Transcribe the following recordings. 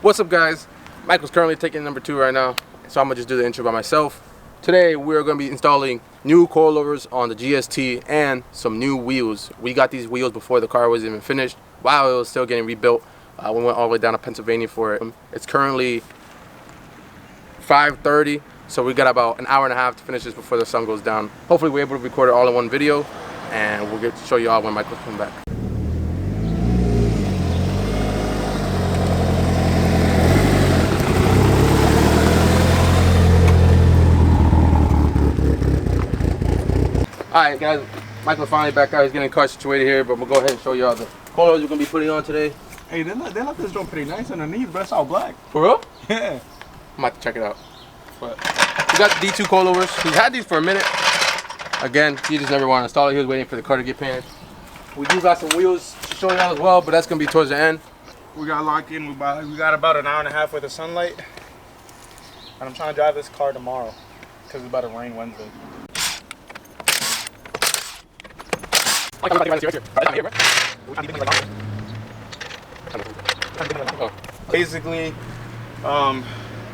What's up, guys? Michael's currently taking number 2 right now, so I'm gonna just do the intro by myself. Today we're gonna be installing new coilovers on the GST and some new wheels. We got these wheels before the car was even finished, while it was still getting rebuilt. We went all the way down to Pennsylvania for it. It's currently 5:30, so we got about an hour and a half to finish this before the sun goes down. Hopefully we're able to record it all in one video, and we'll get to show you all when Michael comes back. Alright guys, Michael's finally back out. He's getting the car situated here, but we'll go ahead and show you all the coilovers we're going to be putting on today. Hey, they left this joint pretty nice underneath, but it's all black. For real? Yeah. I'm about to check it out. But we got the D2 coilovers. He's had these for a minute. Again, he just never wanted to install it. He was waiting for the car to get painted. We do got some wheels to show you all as well, but that's going to be towards the end. We got locked in. We got about an hour and a half worth of sunlight. And I'm trying to drive this car tomorrow because it's about to rain Wednesday. Basically,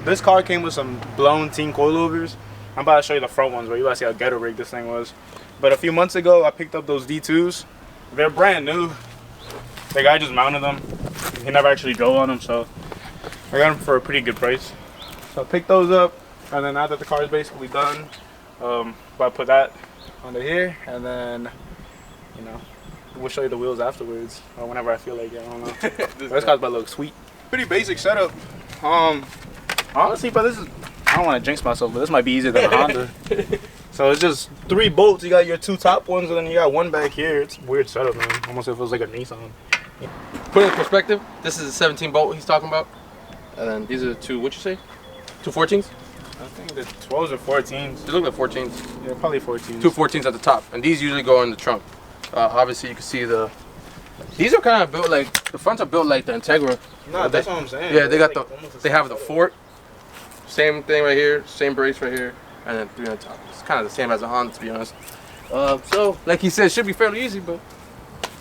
this car came with some blown team coilovers. I'm about to show you the front ones, but you gotta see how ghetto rigged this thing was. But a few months ago, I picked up those D2s. They're brand new. The guy just mounted them. He never actually drove on them, so I got them for a pretty good price. So I picked those up, and then now that the car is basically done, I put that under here, and then, you know, we'll show you the wheels afterwards, or whenever I feel like it. I don't know. This car's about to look sweet. Pretty basic setup. Honestly, but this is, I don't want to jinx myself, but this might be easier than a Honda. So it's just 3 bolts. You got your 2 top ones, and then you got one back here. It's a weird setup, man. Almost it feels like a Nissan. Put it in perspective, this is a 17 bolt he's talking about. And then these are the two, what'd you say? 2 14s? I think the 12s or 14s. They look like 14s. Yeah, probably 14s. 2 14s at the top, and these usually go in the trunk. Obviously you can see these are kind of built like, the fronts are built like the Integra. No, that's what I'm saying. Yeah, they got they have the fork. Same thing right here, same brace right here, and then 3 on top. It's kind of the same as a Honda, to be honest. So, like he said, it should be fairly easy, but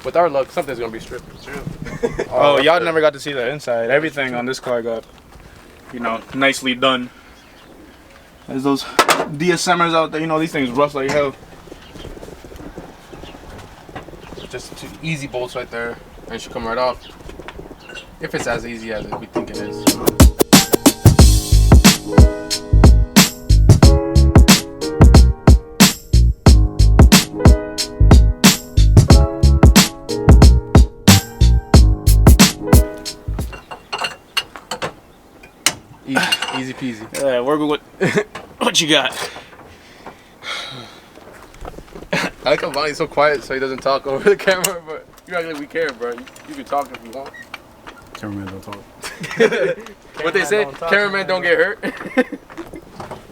with our luck, something's gonna be stripped. Oh, y'all never got to see the inside. Everything on this car got, you know, nicely done. There's those DSMers out there, you know, these things rust like hell. Just 2 easy bolts right there, and it should come right off. If it's as easy as we think it is. Easy peasy. Yeah, work with what you got. I like how Bonnie's so quiet so he doesn't talk over the camera, but you act like we care, bro. You can talk if you want. Cameraman don't talk. What they say? Cameraman don't get hurt.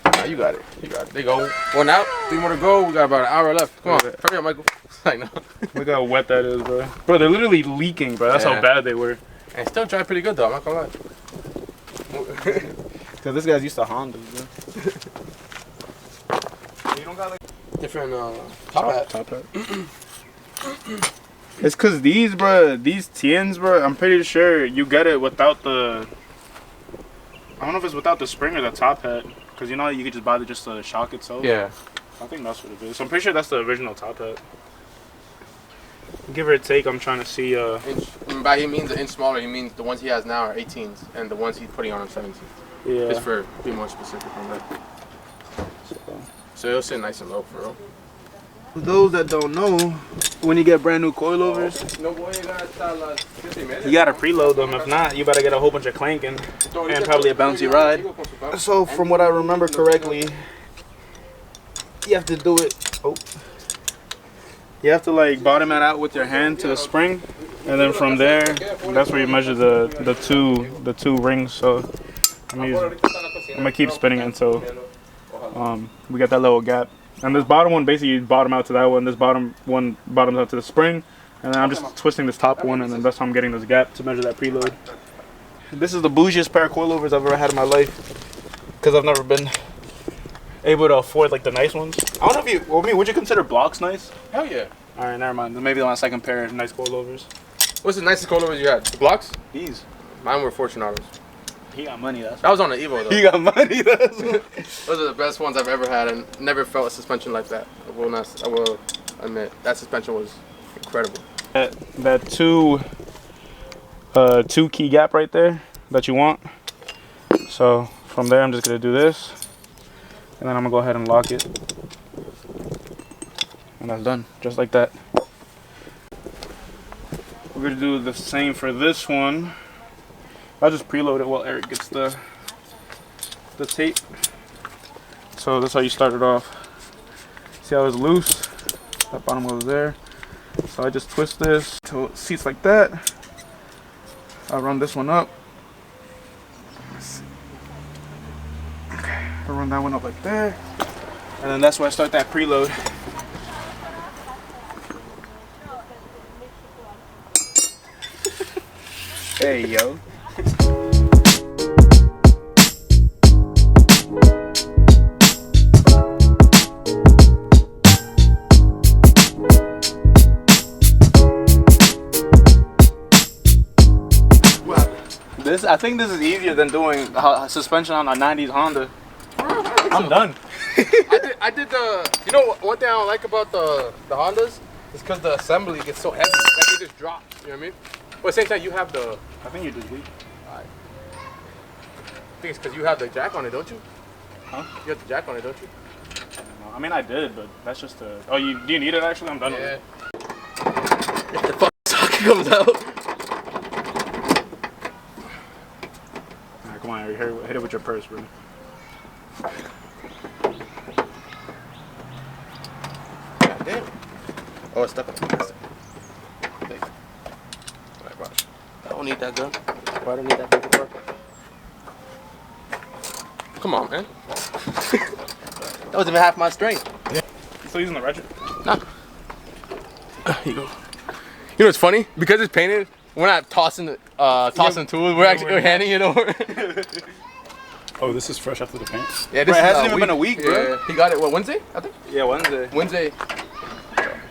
Nah, you got it. You got it. They go. 1 out, 3 more to go. We got about an hour left. Come on, hurry up, Michael. Like, no. Look how wet that is, bro. Bro, they're literally leaking, bro. That's how bad they were. And it still dry pretty good, though. I'm not gonna lie. Cause this guy's used to Hondas, bro. You don't got like different top hat. It's cause these, bro, these TNs, bro, I'm pretty sure you get it without the, I don't know if it's without the spring or the top hat. Cause you know you could just buy just the shock itself. Yeah. I think that's what it is. So I'm pretty sure that's the original top hat. Give or take, I'm trying to see. By he means an inch smaller, he means the ones he has now are 18s, and the ones he's putting on are 17s. Yeah. Just for being more specific on that. So it'll sit nice and low for real. For those that don't know, when you get brand new coilovers, you gotta preload them. If not, you better get a whole bunch of clanking and probably a bouncy ride. So from what I remember correctly, you have to do it. Oh. You have to like bottom it out with your hand to the spring, and then from there, that's where you measure the two rings. So I'm gonna keep spinning it until we get that little gap. And this bottom one basically you bottom out to that one. This bottom one bottoms out to the spring, and then I'm just twisting this top one, and then that's how I'm getting this gap to measure that preload. This is the bougiest pair of coilovers I've ever had in my life, because I've never been able to afford like the nice ones. I don't know if you, well, would you consider blocks nice? Hell yeah. All right, never mind. Then maybe my second pair of nice coilovers. What's the nicest coilovers you had? The blocks? These. Mine were Fortunatos. He got money. That's That was on the Evo though. he got money. That's Those are the best ones I've ever had, and never felt a suspension like that. I will admit that suspension was incredible. that two key gap right there that you want. So from there, I'm just gonna do this, and then I'm gonna go ahead and lock it, and that's done, just like that. We're gonna do the same for this one. I'll just preload it while Eric gets the tape. So that's how you start it off. See how it's loose? That bottom goes there. So I just twist this till it seats like that. I'll run this one up. Okay, I'll run that one up like there. And then that's where I start that preload. Hey, yo. I think this is easier than doing suspension on a 90s Honda. I'm done. I did the. You know one thing I don't like about the Hondas is because the assembly gets so heavy, like it just drops. You know what I mean? But at the same time, you have the. I think you just weak. I think it's because you have the jack on it, don't you? Huh? You have the jack on it, don't you? I mean, I did, but that's just a. Oh, do you need it actually? I'm done with it. If the fucking socket comes out. Alright, come on, Harry, hit it with your purse, bro. God damn. Oh, it's stuck on the plastic. Alright, watch. I don't need that gun. Why do I need that gun for? Come on, man. That wasn't even half my strength. Yeah. You still using the ratchet? Nah. Here you go. You know what's funny? Because it's painted, we're not tossing tools. We're handing it over. Oh, this is fresh after the paint? Yeah, this it hasn't even been a week, bro. Yeah. He got it, what, Wednesday, I think? Yeah, Wednesday. Wednesday.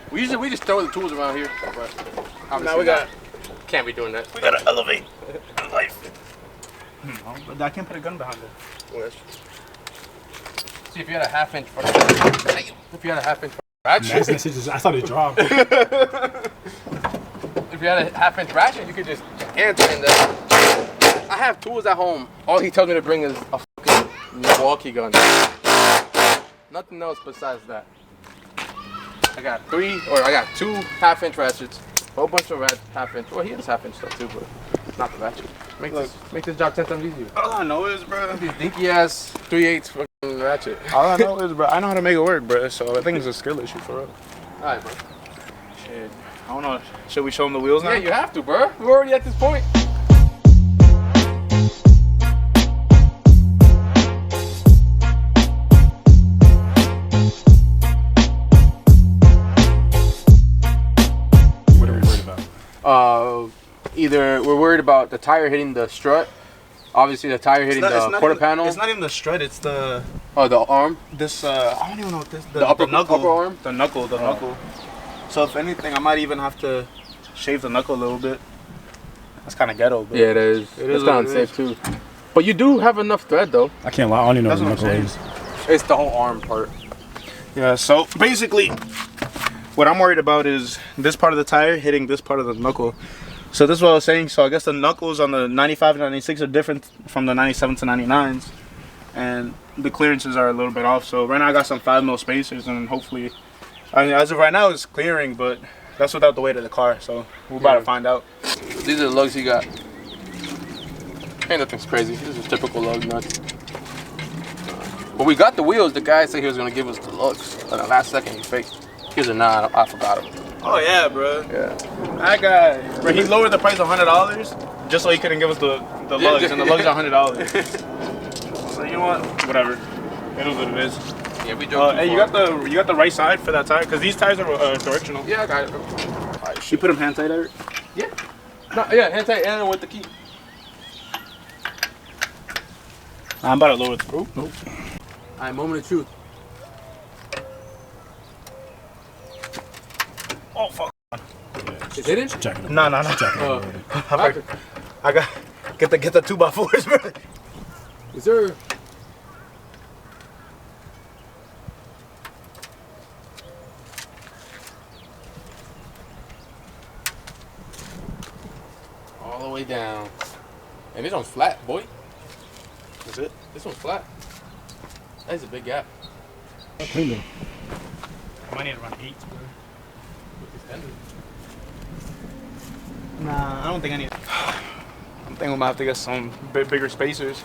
We just throw the tools around here. But Now we got. Can't be doing that. We gotta elevate life. But I can't put a gun behind it. See, if you had a half-inch ratchet. Nice messages. I thought it dropped. If you had a half-inch ratchet, you could just enter in there. I have tools at home. All he tells me to bring is a fucking Milwaukee gun. Nothing else besides that. I got two half-inch ratchets. A whole bunch of half-inch. Well, he has half-inch stuff too, but not the ratchet. Make this job 10 times easier. All I know is, bro. These dinky-ass 3/8 fucking ratchet. All I know is, bro, I know how to make it work, bro. So I think it's a skill issue for us. Alright, bro. Shit. I don't know. Should we show them the wheels now? Yeah, you have to, bro. We're already at this point. What are we worried about? Either we're worried about the tire hitting the strut. Obviously, the tire hitting the quarter panel. It's not even the strut. It's the. Oh, the arm. This. I don't even know what this. The upper knuckle. upper arm. The knuckle. The knuckle. So if anything, I might even have to shave the knuckle a little bit. That's kind of ghetto. But Yeah, it is. It's kind of unsafe too. But you do have enough thread though. I can't lie. I don't even know That's what the what I'm knuckle is. It's the whole arm part. Yeah. So basically, what I'm worried about is this part of the tire hitting this part of the knuckle. So this is what I was saying. So I guess the knuckles on the 95 and 96 are different from the 97 to 99s, and the clearances are a little bit off. So right now I got some 5mm spacers, and hopefully, I mean, as of right now it's clearing, but that's without the weight of the car. So we're about to find out. These are the lugs he got. Ain't nothing's crazy. This is typical lug nuts. When we got the wheels, the guy said he was gonna give us the lugs. At the last second, he faked. He was nah, I forgot him. Oh yeah, bro. Yeah. That guy, bro, he lowered the price $100 just so he couldn't give us the lugs, and the lugs are $100. So you know what? Whatever. It is what it is. Yeah, we drove. Hey, you got the right side for that tire? Cause these tires are directional. Yeah, I got it. You put them hand tight, Eric? Yeah. No, yeah, hand tight and with the key. I'm about to lower the. Oh, nope. Alright, moment of truth. Oh fuck. Is it in? Check it. No. Check it. Oh. I got. Get the 2x4s, bro. Is there? All the way down. And this one's flat, boy. That's it. This one's flat. That is a big gap. Clean them. I might need to run 8, bro. Extended. Nah, I don't think I need. I'm thinking we might have to get some bigger spacers.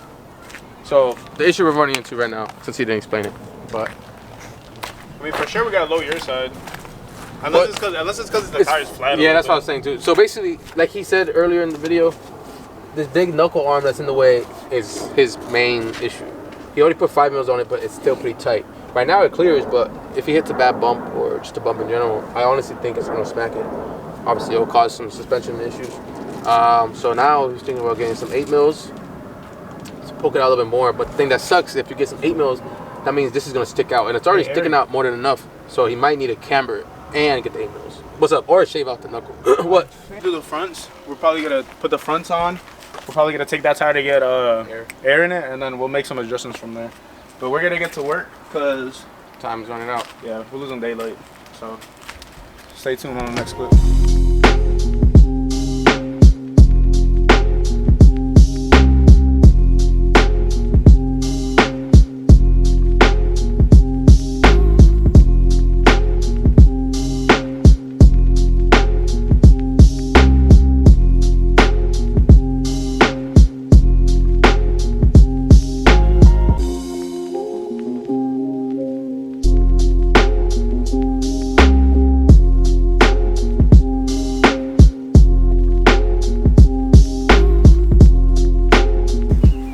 So the issue we're running into right now, since he didn't explain it, but I mean, for sure we gotta lower your side. Unless it's because the tire's flat. Yeah, that's what I was saying too. So basically, like he said earlier in the video, this big knuckle arm that's in the way is his main issue. He already put 5 mils on it, but it's still pretty tight. Right now it clears, but if he hits a bad bump or just a bump in general, I honestly think it's gonna smack it. Obviously, it'll cause some suspension issues. So now he's thinking about getting some 8 mils to poke it out a little bit more. But the thing that sucks, if you get some 8 mils, that means this is gonna stick out, and it's already sticking out more than enough. So he might need to camber it and get the 8 mils. What's up? Or shave out the knuckle. What? Do the fronts. We're probably gonna put the fronts on. We're probably gonna take that tire to get air in it, and then we'll make some adjustments from there. But we're gonna get to work because Time's running out. yeah, we're losing daylight. So stay tuned on the next clip.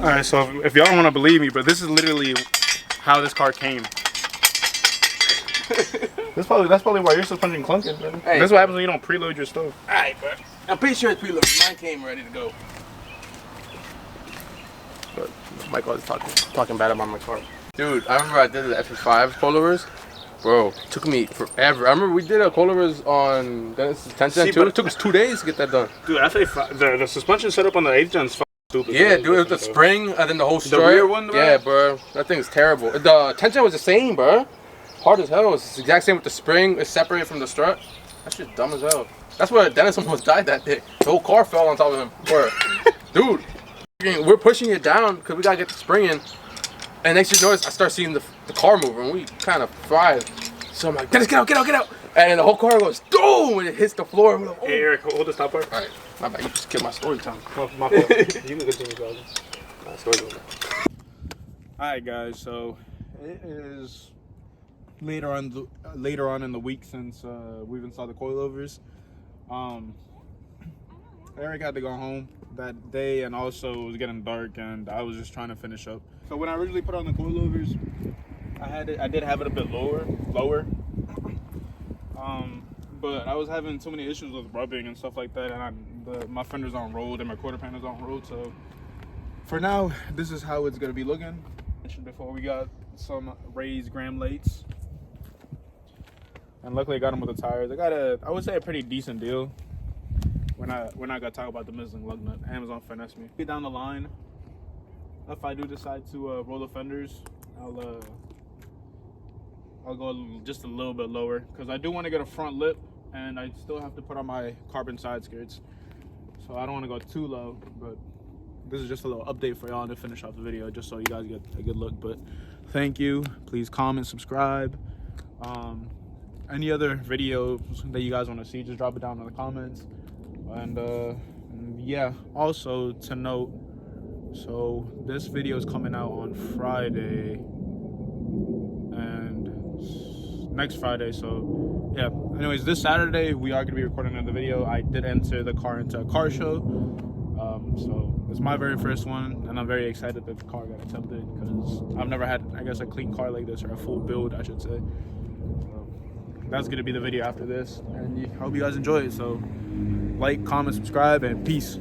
Alright, so if y'all don't want to believe me, but this is literally how this car came. That's probably why your suspension clunking, man. Hey, that's what happens when you don't preload your stuff. Alright, bro. I'm pretty sure it's preloaded. Mine came ready to go. But Michael is talking bad about my car. Dude, I remember I did the F5 coilovers. Bro, it took me forever. I remember we did a coilovers on Dennis's 10th gen too. It took us 2 days to get that done. Dude, I think the suspension setup on the 8th gen is fucking stupid. Yeah, dude, it was the spring and then the whole strut. The rear one, bro? Yeah, bro. That thing's terrible. The 10th gen was the same, bro. Hard as hell. It's the exact same with the spring. It's separated from the strut. That shit's dumb as hell. That's why Dennis almost died that day. The whole car fell on top of him. Dude, we're pushing it down because we gotta get the spring in. And next thing you notice, I start seeing the car moving. And we kind of fried. So I'm like, Dennis, get out. And then the whole car goes, boom, and it hits the floor. And we're like, oh. Hey, Eric, hold the stop part. All right, my bad. You just killed my story time. My fault. You can continue, brother. Alright, guys, so it is later on in the week since we've installed the coilovers. Eric had to go home that day, and also it was getting dark, and I was just trying to finish up. So when I originally put on the coilovers, I did have it a bit lower. But I was having too many issues with rubbing and stuff like that, and my fenders on rolled and my quarter panels on rolled. So for now, this is how it's gonna be looking. Before we got some raised gram lights, and luckily I got them with the tires. I got I would say a pretty decent deal. When I got talk about the missing lug nut, Amazon finessed me. Down the line, if I do decide to roll the fenders, I'll go just a little bit lower because I do want to get a front lip, and I still have to put on my carbon side skirts, so I don't want to go too low. But this is just a little update for y'all to finish off the video, just so you guys get a good look. But thank you. Please comment, subscribe. Any other videos that you guys want to see, just drop it down in the comments. And yeah, also to note, so this video is coming out on Friday and next Friday. So yeah, anyways, this Saturday we are going to be recording another video. I did enter the car into a car show, so it's my very first one, and I'm very excited that the car got attempted because I've never had, I guess, a clean car like this, or a full build I should say. So that's going to be the video after this, and I hope you guys enjoy it. So like, comment, subscribe, and peace.